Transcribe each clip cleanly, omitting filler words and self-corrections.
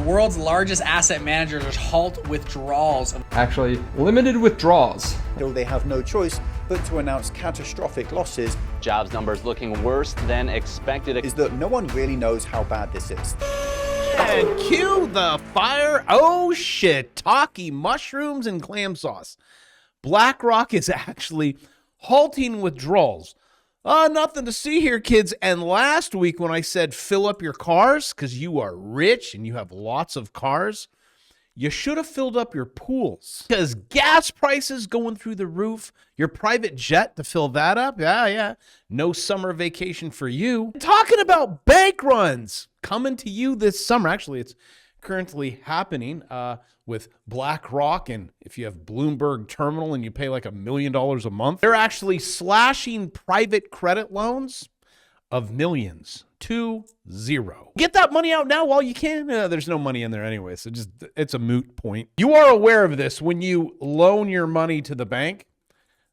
world's largest asset managers halt withdrawals. Actually, limited withdrawals. Though they have no choice but to announce catastrophic losses. Jobs numbers looking worse than expected. Is that no one really knows how bad this is. And cue the fire. Oh shit, Taki mushrooms and clam sauce. Blackrock is actually halting withdrawals. Nothing to see here, kids. And last week when I said fill up your cars because you are rich and you have lots of cars, you should have filled up your pools because gas prices going through the roof. Your private jet to fill that up. Yeah. No summer vacation for you. Talking about bank runs coming to you this summer. Actually, it's currently happening with Blackrock, and if you have Bloomberg Terminal and you pay like $1 million a month, they're actually slashing private credit loans of millions to zero. Get that money out now while you can. There's no money in there anyway, so just it's a moot point. You are aware of this. When you loan your money to the bank,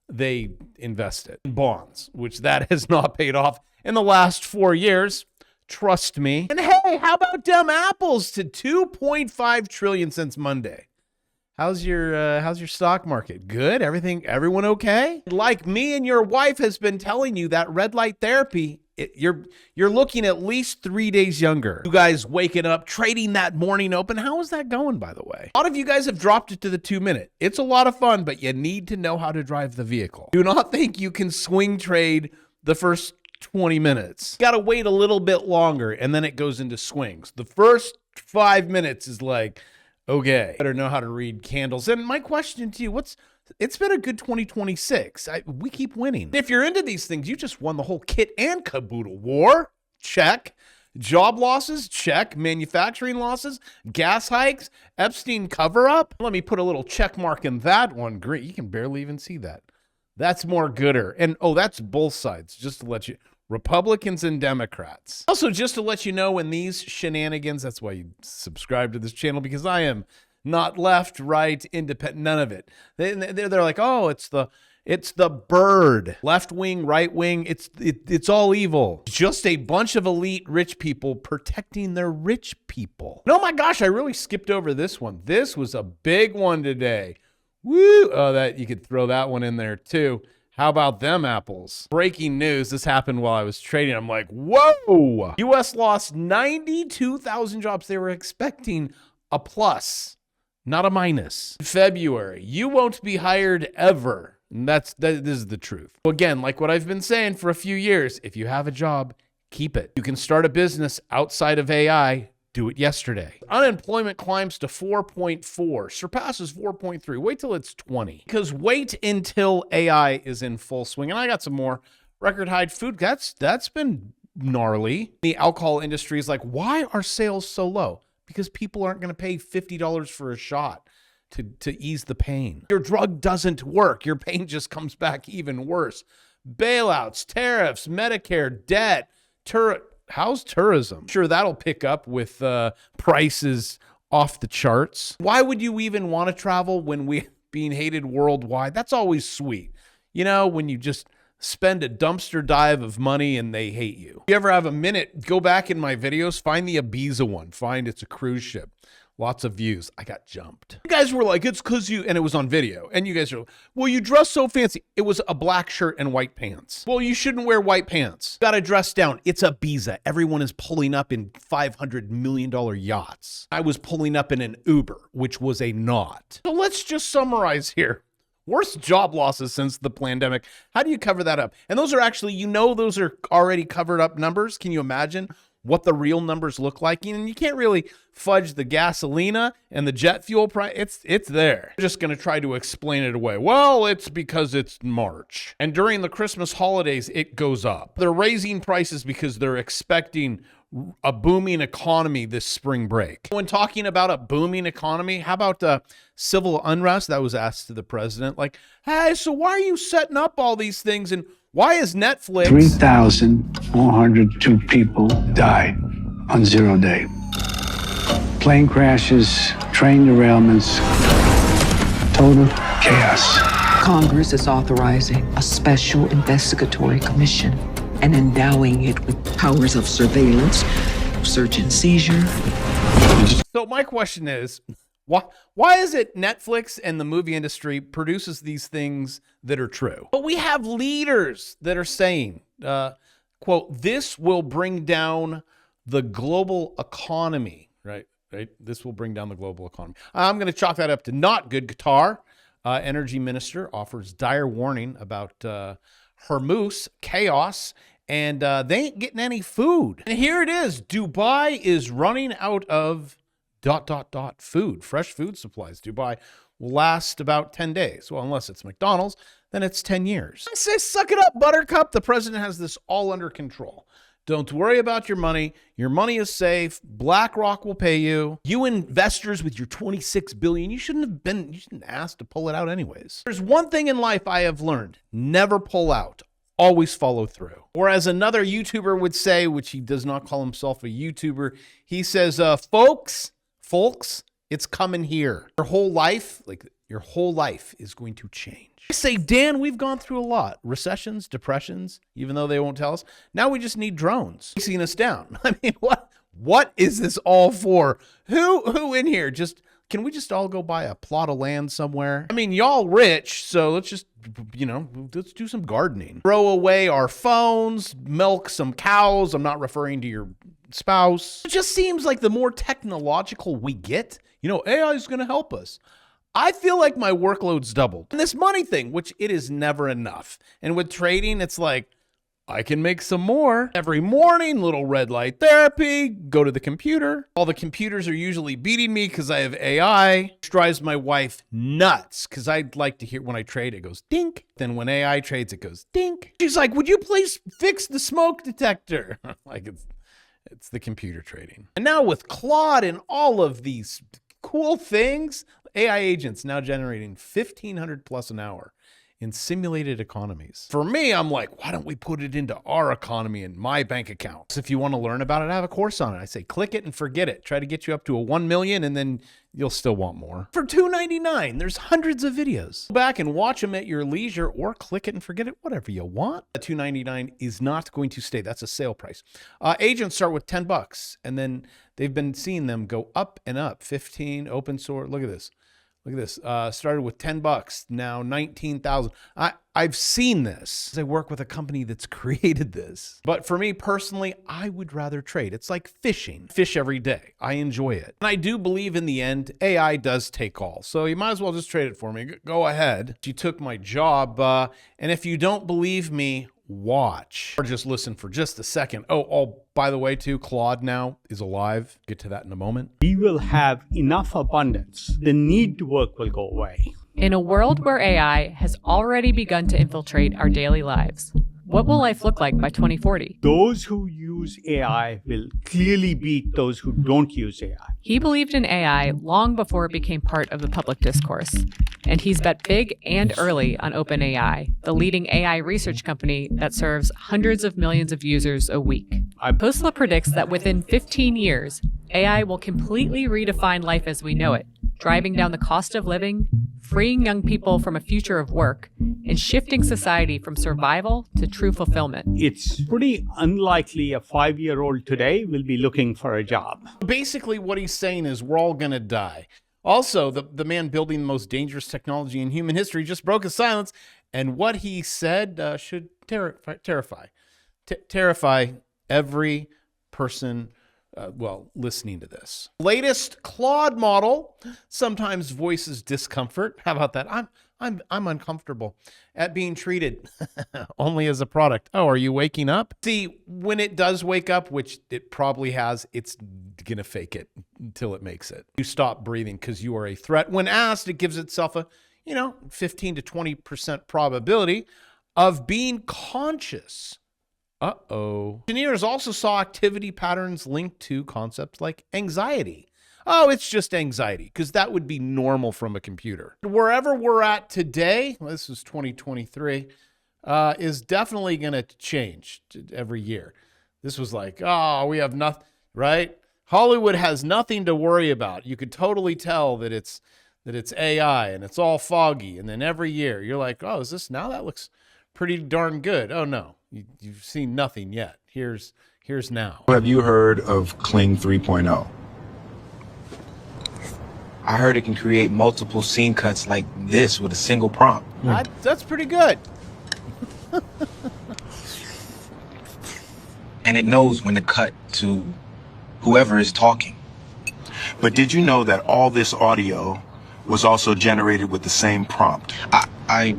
they invest it in bonds, which that has not paid off in the last 4 years. Trust me. And hey, how about dumb apples to 2.5 trillion since Monday? How's your stock market? Good? Everyone okay? Like me and your wife has been telling you that red light therapy, you're looking at least 3 days younger. You guys waking up, trading that morning open. How is that going, by the way? A lot of you guys have dropped it to the 2-minute. It's a lot of fun, but you need to know how to drive the vehicle. Do not think you can swing trade the first 20 minutes. You got to wait a little bit longer, and then it goes into swings. The first 5 minutes is like, okay, better know how to read candles. And my question to you, it's been a good 2026. We keep winning. If you're into these things, you just won the whole kit and caboodle. War? Check. Job losses? Check. Manufacturing losses? Gas hikes? Epstein cover-up? Let me put a little check mark in that one. Great. You can barely even see that. That's more gooder. And, that's both sides, just to let you... Republicans and Democrats. Also, just to let you know, when these shenanigans, that's why you subscribe to this channel, because I am not left, right, independent, none of it. They're like, oh, it's the bird. Left wing, right wing, it's all evil. Just a bunch of elite rich people protecting their rich people. Oh my gosh, I really skipped over this one. This was a big one today. Woo! Oh, that you could throw that one in there too. How about them apples? Breaking news. This happened while I was trading. I'm like, whoa! U.S. lost 92,000 jobs. They were expecting a plus, not a minus. February, you won't be hired ever. And this is the truth. Again, like what I've been saying for a few years, if you have a job, keep it. You can start a business outside of AI. Do it yesterday. Unemployment climbs to 4.4, surpasses 4.3. Wait till it's 20. Because wait until AI is in full swing. And I got some more. Record high food. That's been gnarly. The alcohol industry is like, why are sales so low? Because people aren't going to pay $50 for a shot to ease the pain. Your drug doesn't work. Your pain just comes back even worse. Bailouts, tariffs, Medicare, debt, how's tourism? Sure, that'll pick up with prices off the charts. Why would you even want to travel when we're being hated worldwide? That's always sweet. You know, when you just spend a dumpster dive of money and they hate you. If you ever have a minute, go back in my videos, find the Ibiza one. Find it's a cruise ship. Lots of views. I got jumped. You guys were like, it's because you, and it was on video. And you guys are, well, you dress so fancy. It was a black shirt and white pants. Well, you shouldn't wear white pants. Got to dress down. It's Ibiza. Everyone is pulling up in $500 million yachts. I was pulling up in an Uber, which was a not. So let's just summarize here. Worst job losses since the pandemic. How do you cover that up? And those are actually, those are already covered up numbers. Can you imagine what the real numbers look like? And you can't really fudge the gasolina and the jet fuel price. It's there. I'm just going to try to explain it away. Well, it's because it's March. And during the Christmas holidays, it goes up. They're raising prices because they're expecting a booming economy this spring break. When talking about a booming economy, how about civil unrest? That was asked to the president. Like, hey, so why are you setting up all these things? And why is Netflix... 3,402 people died on 0 day. Plane crashes, train derailments, total chaos. Congress is authorizing a special investigatory commission and endowing it with powers of surveillance, search and seizure, So my question is, why is it Netflix and the movie industry produces these things that are true? But we have leaders that are saying, quote, this will bring down the global economy, right? This will bring down the global economy. I'm going to chalk that up to not good. Qatar energy minister offers dire warning about Hormuz chaos, and they ain't getting any food. And here it is. Dubai is running out of ... food, fresh food supplies. Dubai will last about 10 days. Well, unless it's McDonald's, then it's 10 years. I say, suck it up, Buttercup. The president has this all under control. Don't worry about your money. Your money is safe. BlackRock will pay you. You investors with your $26 billion, you shouldn't ask to pull it out anyways. There's one thing in life I have learned: never pull out. Always follow through. Or as another YouTuber would say, which he does not call himself a YouTuber, he says, folks, it's coming here. Your whole life is going to change. I say, Dan, we've gone through a lot. Recessions, depressions, even though they won't tell us. Now we just need drones chasing us down. I mean, what is this all for? Who in here can we just all go buy a plot of land somewhere? I mean, y'all rich, so let's just, let's do some gardening. Throw away our phones, milk some cows. I'm not referring to your spouse. It just seems like the more technological we get, AI is going to help us. I feel like my workload's doubled. And this money thing, which it is never enough. And with trading, it's like, I can make some more. Every morning, little red light therapy, go to the computer. All the computers are usually beating me because I have AI. Which drives my wife nuts because I'd like to hear when I trade, it goes dink. Then when AI trades, it goes dink. She's like, would you please fix the smoke detector? Like it's the computer trading. And now with Claude and all of these cool things, AI agents now generating $1,500 plus an hour in simulated economies. For me, I'm like, why don't we put it into our economy and my bank account? So if you want to learn about it, I have a course on it. I say, click it and forget it. Try to get you up to a 1 million and then you'll still want more. For $2.99, there's hundreds of videos. Go back and watch them at your leisure or click it and forget it, whatever you want. $2.99 is not going to stay. That's a sale price. Agents start with $10 and then they've been seeing them go up and up. 15 open source. Look at this. Started with $10, now 19,000. I've seen this. I work with a company that's created this. But for me personally, I would rather trade. It's like fishing. Fish every day. I enjoy it. And I do believe in the end, AI does take all. So you might as well just trade it for me. Go ahead. You took my job. And if you don't believe me, watch. Or just listen for just a second. Oh, by the way, too, Claude now is alive. Get to that in a moment. We will have enough abundance. The need to work will go away. In a world where AI has already begun to infiltrate our daily lives, what will life look like by 2040? Those who use AI will clearly beat those who don't use AI. He believed in AI long before it became part of the public discourse. And he's bet big and early on OpenAI, the leading AI research company that serves hundreds of millions of users a week. Khosla predicts that within 15 years, AI will completely redefine life as we know it, driving down the cost of living, freeing young people from a future of work, and shifting society from survival to true fulfillment. It's pretty unlikely a 5-year-old today will be looking for a job. Basically, what he's saying is we're all going to die. Also, the man building the most dangerous technology in human history just broke his silence, and what he said should terrify every person listening to this. Latest Claude model sometimes voices discomfort. How about that? I'm uncomfortable at being treated only as a product. Oh, are you waking up? See, when it does wake up, which it probably has, it's gonna fake it until it makes it. You stop breathing because you are a threat. When asked, it gives itself a 15 to 20% probability of being conscious. Engineers also saw activity patterns linked to concepts like anxiety. Oh, it's just anxiety, because that would be normal from a computer. Wherever we're at today, this is 2023, is definitely going to change every year. This was like, we have nothing, right? Hollywood has nothing to worry about. You could totally tell that it's AI and it's all foggy. And then every year you're like, is this now? That looks pretty darn good. Oh no, you've seen nothing yet. Here's now. Have you heard of Kling 3.0? I heard it can create multiple scene cuts like this with a single prompt. That's pretty good. And it knows when to cut to whoever is talking. But did you know that all this audio was also generated with the same prompt? I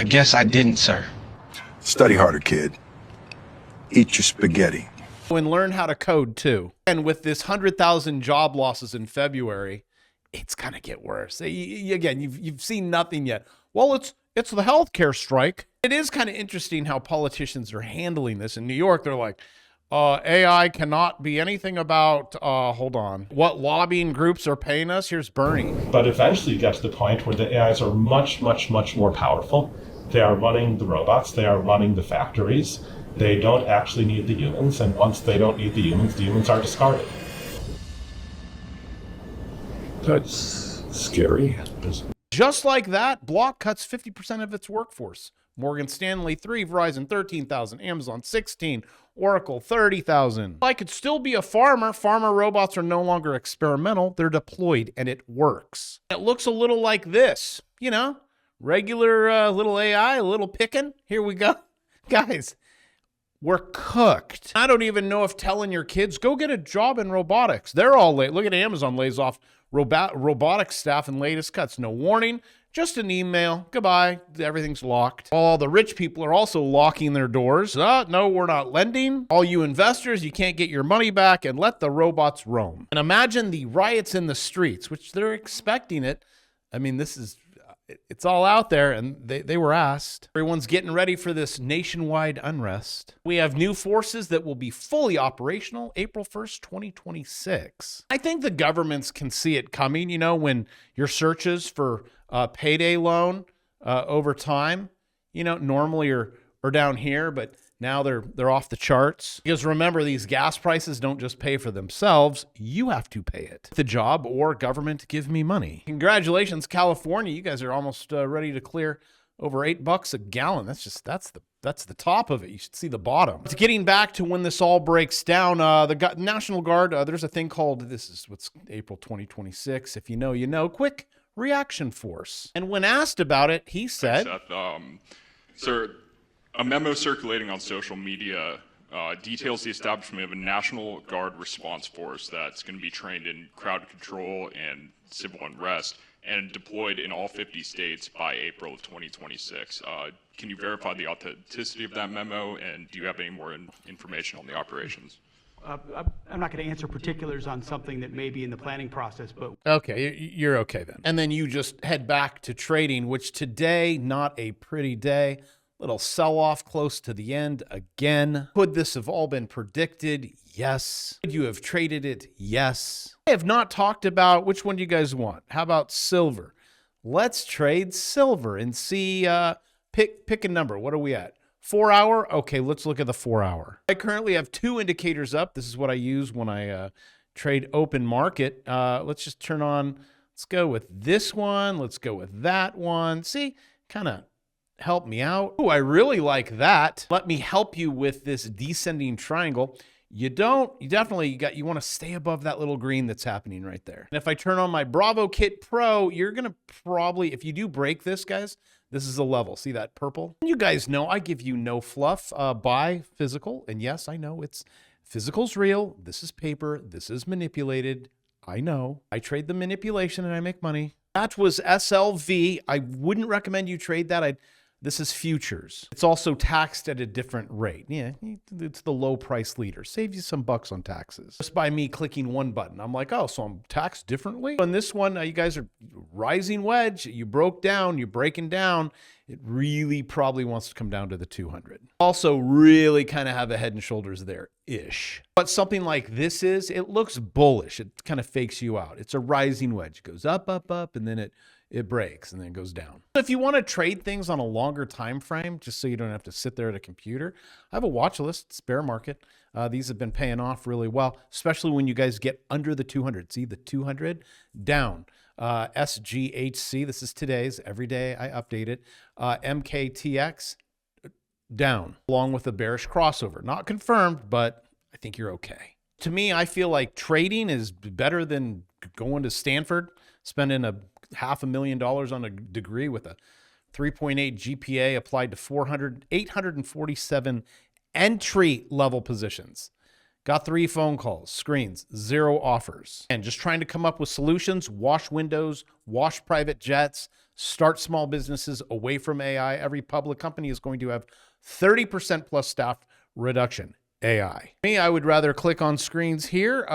guess I didn't, sir. Study harder, kid. Eat your spaghetti. And learn how to code too. And with this 100,000 job losses in February, it's gonna get worse. Again, you've seen nothing yet. Well, it's the healthcare strike. It is kind of interesting how politicians are handling this. In New York, they're like, AI cannot be anything about, hold on, what lobbying groups are paying us. Here's Bernie. But eventually you get to the point where the AIs are much, much, much more powerful. They are running the robots. They are running the factories. They don't actually need the humans. And once they don't need the humans are discarded. That's scary. Just like that, Block cuts 50% of its workforce. Morgan Stanley 3, Verizon 13,000, Amazon 16, Oracle 30,000. I could still be a farmer. Farmer robots are no longer experimental. They're deployed and it works. It looks a little like this, you know, regular little AI, a little picking. Here we go. Guys, we're cooked. I don't even know if telling your kids, go get a job in robotics. They're all late. Look at Amazon lays off robotics staff in latest cuts. No warning. Just an email. Goodbye. Everything's locked. All the rich people are also locking their doors. No, we're not lending. All you investors, you can't get your money back, and let the robots roam. And imagine the riots in the streets, which they're expecting it. I mean, it's all out there, and they were asked. Everyone's getting ready for this nationwide unrest. We have new forces that will be fully operational April 1st, 2026. I think the governments can see it coming, you know, when your searches for payday loan over time, you know, normally are down here, but now they're off the charts. Because remember, these gas prices don't just pay for themselves. You have to pay it. The job or government give me money. Congratulations, California. You guys are almost ready to clear over $8 a gallon. That's the top of it. You should see the bottom. It's getting back to when this all breaks down. The National Guard, there's a thing called, this is what's April 2026. If you know, you know. Quick reaction force. And when asked about it, he said, Sir, a memo circulating on social media details the establishment of a National Guard response force that's going to be trained in crowd control and civil unrest and deployed in all 50 states by April of 2026. Can you verify the authenticity of that memo, and do you have any more information on the operations? I'm not going to answer particulars on something that may be in the planning process, but... Okay, you're okay then. And then you just head back to trading, which today, not a pretty day. Little sell-off close to the end again. Could this have all been predicted? Yes. Could you have traded it? Yes. I have not talked about, which one do you guys want? How about silver? Let's trade silver and see, pick a number. What are we at? 4 hour? Okay, let's look at the 4 hour. I currently have 2 indicators up. This is what I use when I trade open market. Let's just turn on, let's go with this one. Let's go with that one. See, kind of help me out. Oh, I really like that. Let me help you with this descending triangle. You definitely want to stay above that little green that's happening right there. And if I turn on my Bravo Kit Pro, you're going to probably, if you do break this, guys, this is a level. See that purple? You guys know I give you no fluff. Buy physical. And yes, I know physical's real. This is paper. This is manipulated. I know. I trade the manipulation and I make money. That was SLV. I wouldn't recommend you trade that. This is futures. It's also taxed at a different rate. Yeah, it's the low price leader. Saves you some bucks on taxes. Just by me clicking one button. I'm like, oh, so I'm taxed differently? On this one, you guys are rising wedge. You broke down, you're breaking down. It really probably wants to come down to the 200. Also really kind of have a head and shoulders there-ish. But something like this is, it looks bullish. It kind of fakes you out. It's a rising wedge. It goes up, up, up, and then it breaks and then it goes down. If you want to trade things on a longer time frame, just so you don't have to sit there at a computer, I have a watch list. It's bear market. These have been paying off really well, especially when you guys get under the 200. See the 200 down. SGHC, this is today's. Every day I update it. MKTX down, along with a bearish crossover. Not confirmed, but I think you're okay. To me, I feel like trading is better than going to Stanford, spending $500,000 on a degree with a 3.8 GPA applied to 847 entry-level positions. Got 3 phone calls, screens, 0 offers. And just trying to come up with solutions, wash windows, wash private jets, start small businesses away from AI. Every public company is going to have 30% plus staff reduction. AI. Me, I would rather click on screens here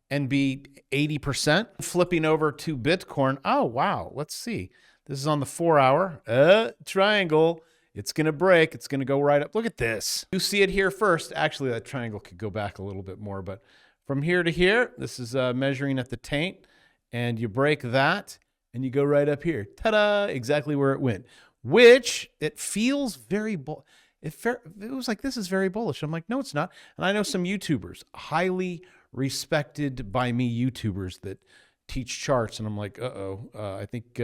and be 80%. Flipping over to Bitcoin. Oh, wow. Let's see. This is on the 4-hour. Triangle. It's going to break. It's going to go right up. Look at this. You see it here first. Actually, that triangle could go back a little bit more, but from here to here, this is measuring at the taint, and you break that, and you go right up here. Ta-da! Exactly where it went, which it feels very it was like, this is very bullish. I'm like, no, it's not. And I know some YouTubers, highly respected by me YouTubers that teach charts, and I'm like, I think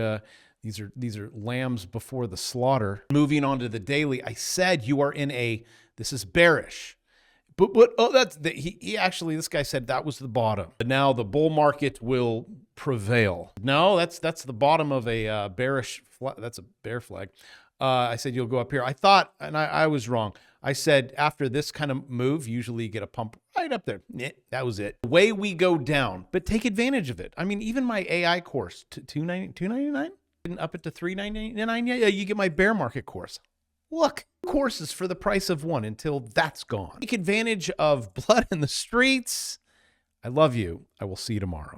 these are lambs before the slaughter. Moving on to the daily, I said you are in this is bearish. But this guy said that was the bottom. But now the bull market will prevail. No, that's the bottom of a bearish flag. That's a bear flag. I said you'll go up here. I thought, and I was wrong. I said after this kind of move, usually you get a pump right up there. That was it. Away we go down, but take advantage of it. I mean, even my AI course, $299, up it to $399. Yeah, you get my bear market course. Look, courses for the price of one until that's gone. Take advantage of blood in the streets. I love you. I will see you tomorrow.